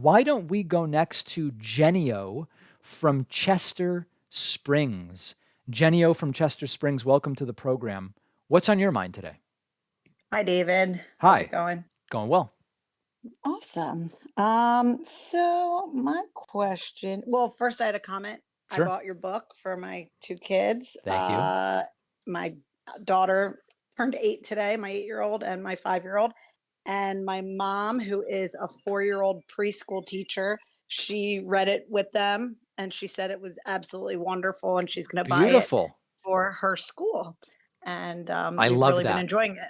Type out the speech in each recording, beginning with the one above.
Why don't we go next to Genio from Chester Springs? Genio from Chester Springs, welcome to the program. What's on your mind today? Hi, David. How's it Hi, going? going well. Awesome. So my question, well, first I had a comment. I Sure. bought your book for my two kids. Thank you. My daughter turned 8 today, my 8-year-old and my 5-year-old. And my mom, who is a 4-year-old preschool teacher, she read it with them and she said it was absolutely wonderful and she's going to buy it Beautiful. for her school. And I they've love really been that. enjoying it.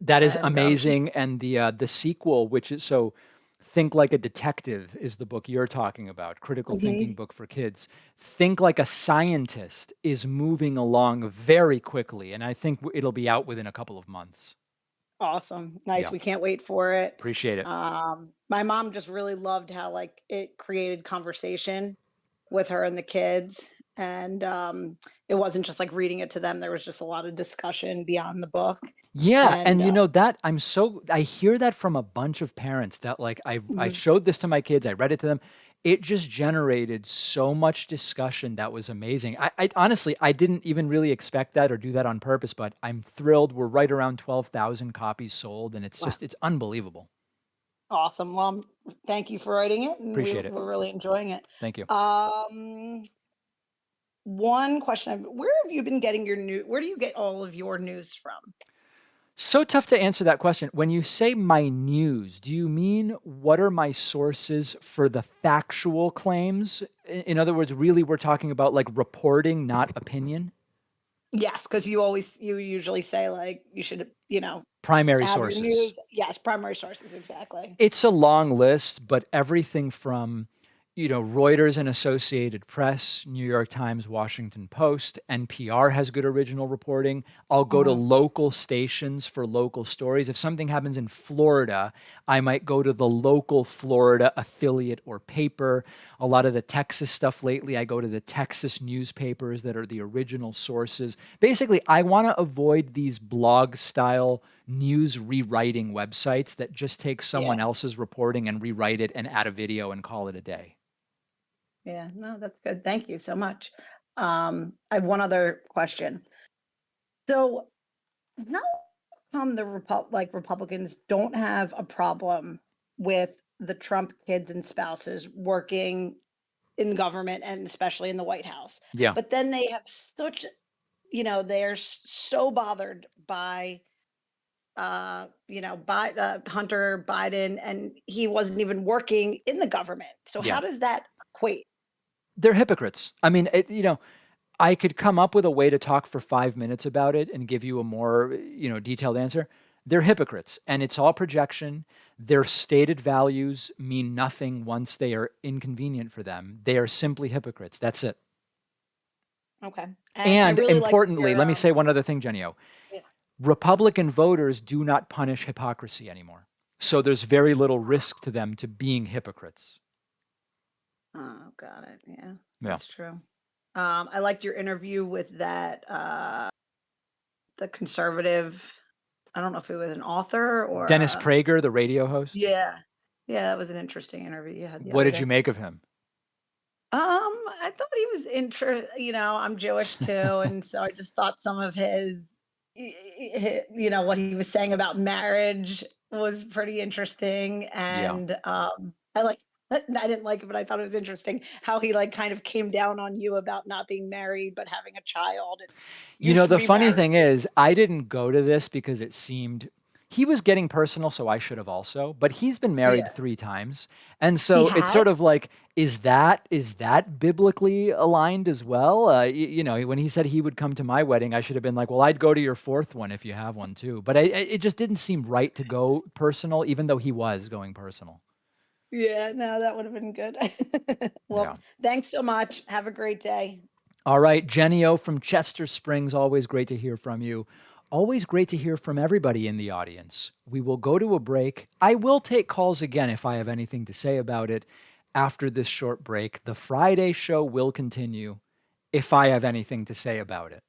That is And she's amazing. And the sequel, which is so Think Like a Detective is the book you're talking about, critical thinking Mhm. book for kids. Think Like a Scientist is moving along very quickly, and I think it'll be out within a couple of months. Awesome. Nice. Yeah, We can't wait for it. appreciate it. My mom just really loved how like it created conversation with her and the kids. And it wasn't just like reading it to them. There was just a lot of discussion beyond the book. Yeah, And and you know that I hear that from a bunch of parents that like I mhm, showed this to my kids, I read it to them. It just generated so much discussion that was amazing. I honestly I didn't even really expect that or do that on purpose, but I'm thrilled. We're right around 12,000 copies sold, and wow, it's unbelievable. awesome. Well, thank you for writing it. And Appreciate it. we're really enjoying it. Thank you. Um, One question, where have you been getting where do you get all of your news from? So tough to answer that question. When you say my news, do you mean what are my sources for the factual claims? In other words, really, we're talking about like reporting, not opinion. Yes, because you usually say like you should, Primary have your sources. news. Yes, primary sources, exactly. It's a long list, but everything from, Reuters and Associated Press, New York Times, Washington Post, NPR has good original reporting. I'll go to Mhm. local stations for local stories. If something happens in Florida, I might go to the local Florida affiliate or paper. A lot of the Texas stuff lately, I go to the Texas newspapers that are the original sources. Basically, I want to avoid these blog style news rewriting websites that just take someone Yeah, else's reporting and rewrite it and add a video and call it a day. yeah. No, that's good. Thank you so much. I have one other question. So, how come Republicans don't have a problem with the Trump kids and spouses working in government and especially in the White House? Yeah. But then they have they're so bothered by Hunter Biden, and he wasn't even working in the government. So Yeah. how does that equate? They're hypocrites. I mean, I could come up with a way to talk for 5 minutes about it and give you a more, detailed answer. They're hypocrites, and it's all projection. Their stated values mean nothing once they are inconvenient for them. They are simply hypocrites. That's it. Okay. And I And really like importantly, your let me say one other thing, Genio. yeah. Republican voters do not punish hypocrisy anymore. So there's very little risk to them to being hypocrites. Oh, got it. Yeah, Yeah. that's true. I liked your interview with that the conservative. I don't know if it was an author or Dennis Prager, the radio host. yeah. Yeah, that was an interesting interview you had the What other did you day. make of him? I thought he was I'm Jewish too, and so I just thought some of what he was saying about marriage was pretty interesting, Yeah. and I didn't like it, but I thought it was interesting how he like kind of came down on you about not being married but having a child, and you should The be funny married. thing is, I didn't go to this because it seemed he was getting personal, so I should have also, but he's been married Yeah, 3 times. And he so it's had. sort of like, is that biblically aligned as well? When he said he would come to my wedding, I should have been like, well, I'd go to your fourth one if you have one too. But it just didn't seem right to go personal, even though he was going personal. Yeah, no, that would have been good. Well, Yeah. thanks so much. Have a great day. All right, Genio from Chester Springs, always great to hear from you. Always great to hear from everybody in the audience. We will go to a break. I will take calls again if I have anything to say about it after this short break. The Friday show will continue if I have anything to say about it.